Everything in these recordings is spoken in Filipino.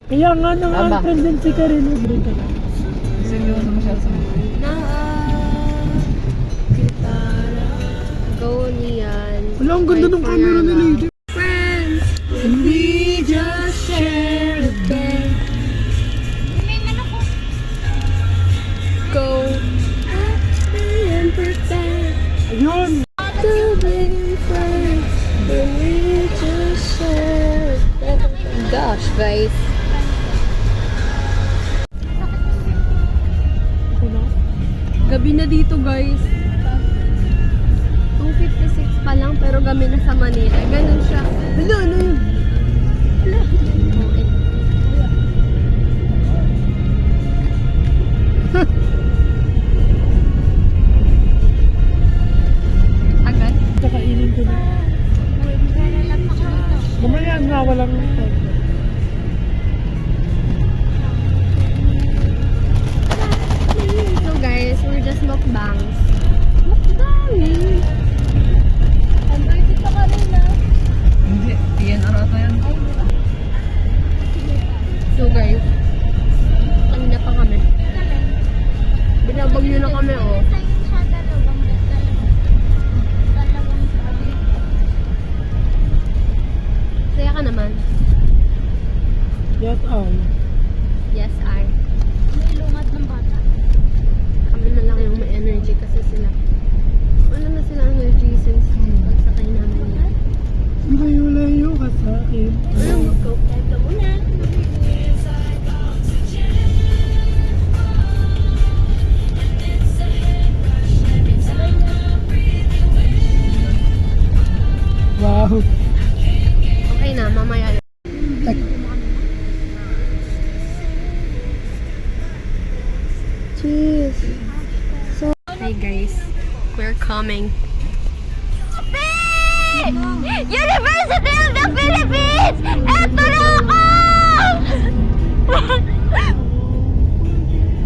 Kaya nga tendency ka rin. Seryoso masyado sa mga. Go niyan. Wala, ang ganda ng camera ni Lady. Friends, we just share the bed. Go happy and pretend Ayun. to be friends when we just share the bed. Gosh, guys. Gabi na dito, guys. 2:56 pa lang, pero gabi na sa Manila. Ganun siya. Hala, ano yun? Hala. Okay. Agad? Kakainin ko na. Mamaya nga, walang... So guys, we're just mukbangs. Mukbanging! Hindi, TNR ata yan. So guys, kanina pa kami. Binabagyo na kami, oh. Saya ka naman. Yes, Yes, I. Kami na lang yung may energy kasi sila. Wala na sila energy since pagsakay namin yan. Layo-layo ka sa akin. Walang mag-cope. Kahit ka muna. Wow. Okay na, mamaya. Jeez. So, hey guys, we're coming. University of the Philippines! Eto na ako!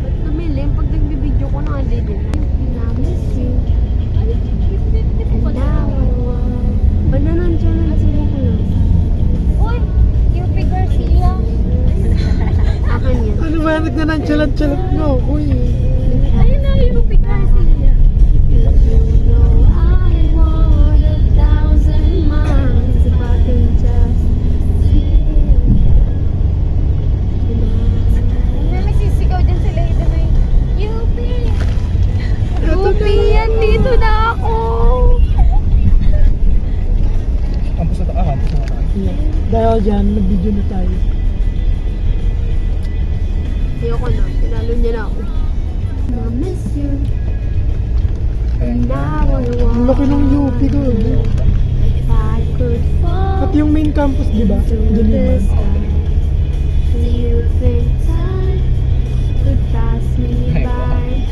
Ba't namilim? Pag nagbibideo ko na din. Namiss you. Bananan dyan ang sila ko lang. Uy, UP Garcia. Akin yan. Ano ba? Nagnanan-chalat-chalat mo. Uy. Ayun na, UP Garcia. May sisigaw dyan sila ito na yung UP. UP yan, dito na ako. Campus na tayo, campus na tayo. Dahil dyan, nag-video na tayo. Ayoko na, sinalo niya na ako. I miss you. And now I Ang laki ng UP ko. if I could fall At yung main campus, di ba? to Diliman. this sky. Do you think time could pass me by?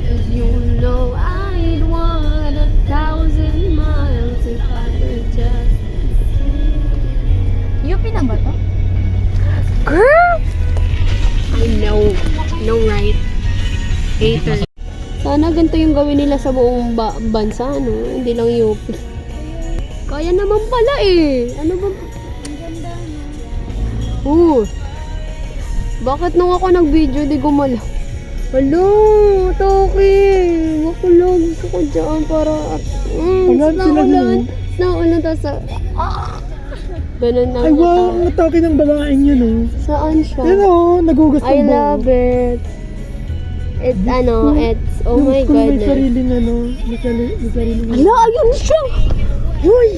'Cause you know I'd want 1,000 miles if I could just. UP na ba to? Girl! I know. No, right? Hater. Sana ganito yung gawin nila sa buong bansa, no? Hindi lang UP. Kaya naman pala eh. Ano ba? Bakit nung ako nag-video di gumalaw? Hello, Toki. Makulog ako dyan para... Ulan sila naulan. dun, Naulan tapos sa... Ganun na. Ay, wow. Ang atake ng babaeng yun, oh. Saan siya? Yan, oh. Nagugas ng I buhok. love it. It's oh Yung my school may goodness. sariling, may sariling. Hala, ayun siya! Hoy!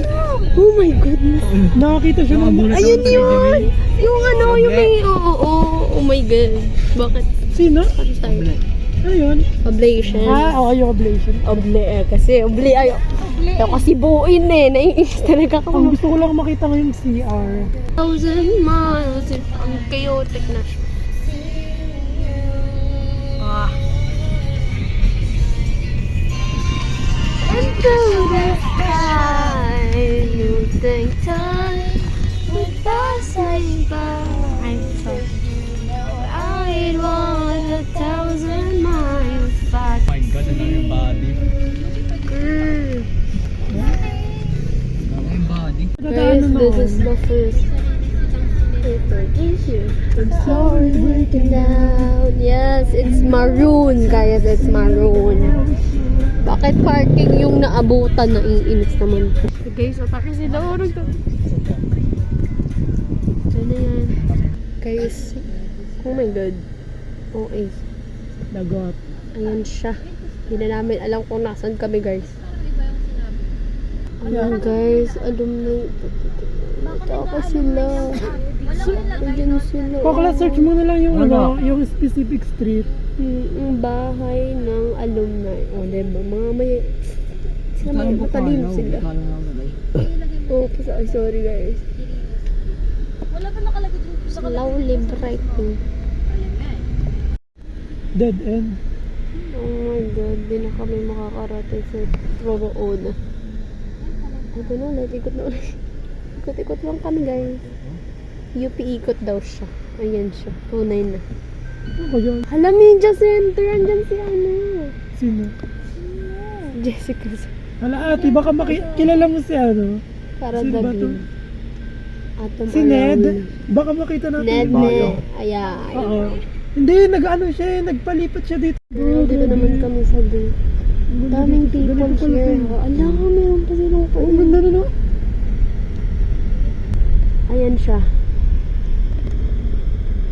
Oh my goodness. Nakakita siya ng... Ayun yun! Yung yung may, oh my god. Bakit? Sino? Ano sa'yo? Ano yun? Oblation. Yung ablation. Kasi ayaw kasi buuin eh. Naiinis talaga Ang ako. gusto ko lang makita ngayong CR. 1,000 miles. Ang chaotic na siya. Into the sky, you think time would pass me by. I'd want 1,000 miles back. Oh my God, ano yung body? Girl. Ano yung body? Guys, this is the first paper. Thank you. Sorry, breaking Down. Yes, it's maroon, guys. It's maroon. Bakit parking yung naabutan? Naiinis naman. Guys, atake sila. Oh, ano yan? Guys, oh my god. Okay. Lagot. Ayan siya. Hindi na namin alam kung nasan kami, guys. Ayan, guys. Alam na. Atake sila. Ayan sila. Pakla, search mo na lang yung yung specific street. Ang bahay ng alumni. O, diba? Mga may... Sila mga matalim sila. Okay, sorry guys. Wala pa nakalagay dun sa Slowly brightening. Dead end. Oh my god, di na kami makakarating sa Roroona. Ito na ulit, ikot na ulit. Ikot-ikot lang kami guys. UP ikot daw siya. Ayan siya, tunay na. Ako yun. Hala, Media Center, andyan si ano. Sino? Jessica. Hala ate, baka kilala mo si ano? Para Sino ba to? David. Atom Si Ned? Around. Baka makita natin. Ned, yung bayo. Ayan. Oo. Hindi, nag-ano siya eh, nagpalipat siya dito. Dito naman kami sa bay. Daming people here. Ala, meron pa silang Oh, ganda na no? Ayan siya.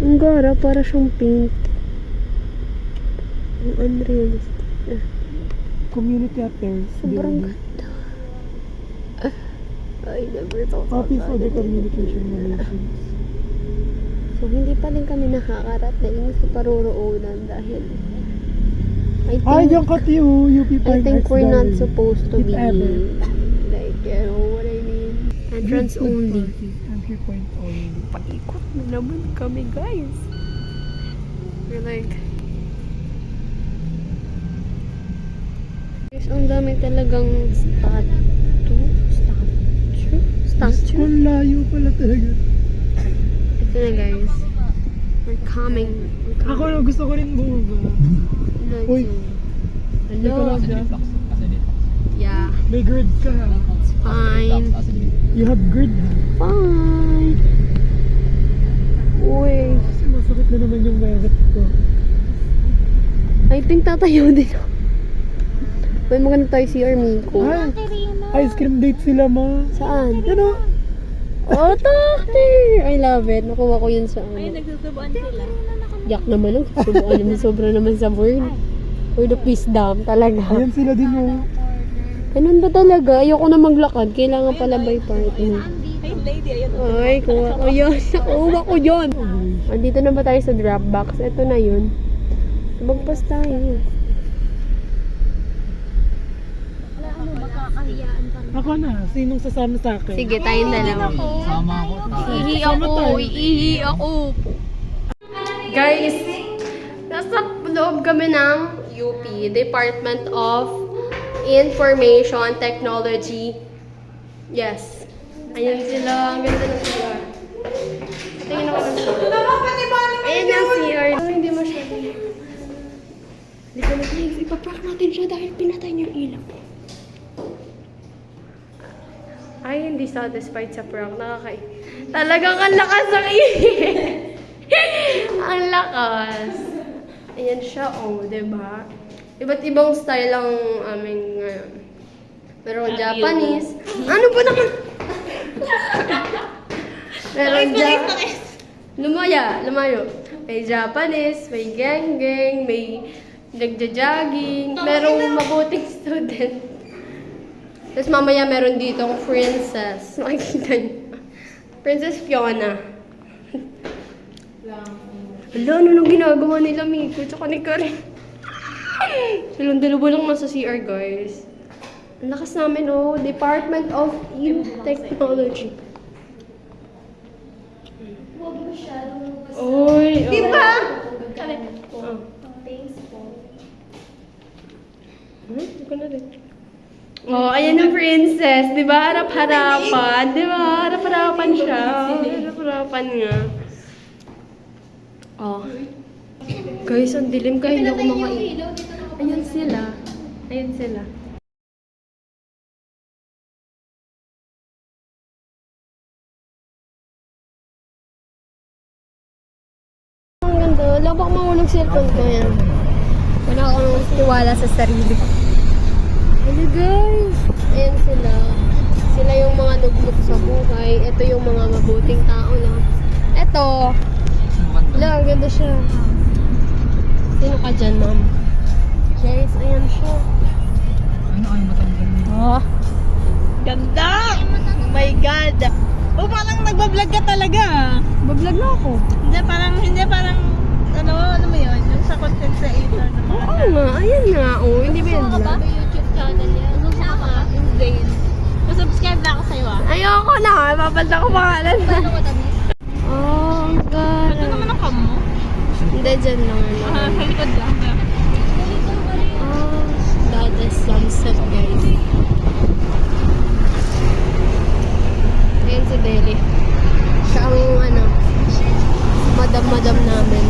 Ang gara, para siyang pink. Ang unrealistic. Community affairs. Sobrang building. ganda. I never thought of Office for the that. Communication Relations. So, hindi pa din kami nakakarating sa paroroonan dahil Ay, yung Katiyo, UP I Fine think Arts we're not Gallery. supposed to If be ever. like, you know what I mean? Entrance Good only. parties, entry point only. Paikot na naman kami, guys. We're like... Guys, ang dami talagang statue. Kung layo pala talaga. Ito na, guys. We're coming. Ako na gusto ko rin bumaba. Like, Uy. hello. Kasi dito. Yeah, May grid ka ha. it's fine. You have grid ha. Fine. Uy. Kasi masakit na naman yung bayat ko. I think tatayo din ako. Uy, maganda tayo si Armico. Ay, ice cream date sila ma. Saan? Yan o. Oh, Tati! I love it. Nakuha ko yun sa ano. nagsusubuan sila. Yak naman lang. Subukan naman. Sobra naman sa word. Or the peace dam talaga. Ayan sila din o. Ganun ba talaga? Ayoko na maglakad. Kailangan pala by partner. Hey lady, ayun. Ay, kuha ko yun. Kuha ko yun. Andito na ba tayo sa Dropbox? Ito na yun. Magpas tayo. Wala ano, makakahiyaan pa rin. Ako na. Sinong sasama sa akin? Sige, tayong dalawa. Sama ako. Ihi ako. Ihi ako. Guys, nasa loob kami ng UP, Department of Information Technology. Yes. Ayan sila. Ang ganda ng CR. Tingnan ako ng CR. Ayan yung CR. Oh, hindi masyado. Hindi ko na please. Ipaprank natin siya dahil pinatay niya yung ilaw. Ay, hindi satisfied sa prank. Talagang ang lakas ng ihi. Ang lakas. Ayan siya, oh, diba? Iba't ibang style ang aming ngayon. Meron Japanese. Ano ba naman? Meron lumayo. May Japanese, may geng-geng, may nagja-jogging, merong mabuting student. Tapos mamaya meron ditong princess. Makikita niyo. Princess Fiona. Ala, ano nung ginagawa nila, Miko? Tsaka ni Karen. Silang dalawa lang nasa CR, guys. Ang lakas namin, oh. Department of Technology. Oy, oh. Diba? Oh. Hindi ko na rin. Oh, ayan ang princess. Diba? Harap-harapan. Diba? Harap-harapan siya. Harap-harapan nga. Oh. Guys, ang dilim kahit hindi ako makain. Ayan sila. Ayan sila. hawak mo ng cellphone ko yan. Wala akong tiwala sa sarili. Hello guys! Ayan sila. Sila yung mga nuglok sa buhay. Ito yung mga mabuting tao na. Ito. Wala, ganda siya. Sino ka dyan, ma'am? Guys, ayan siya. Ano kayo matanggal niyo? Oh. Ganda! Oh my God! Oh, parang nagbablog ka talaga. Bablog na ako. Hindi parang, ano mo yun? Yung sa content creator na mga. Oo nga, ayan nga. Oh, hindi ba yan vlog? YouTube channel yan. Gusto ka? Zayn. Subscribe na ako sa'yo ah. Ayoko na. Papalta ko pangalan. Paano ko tabi? Oh, ang God. Ito naman ang cam mo. Hindi, dyan lang. Ah, sa likod lang. Oh, that is sunset, guys. Ayan si Deli. Siya ang, madam-madam namin.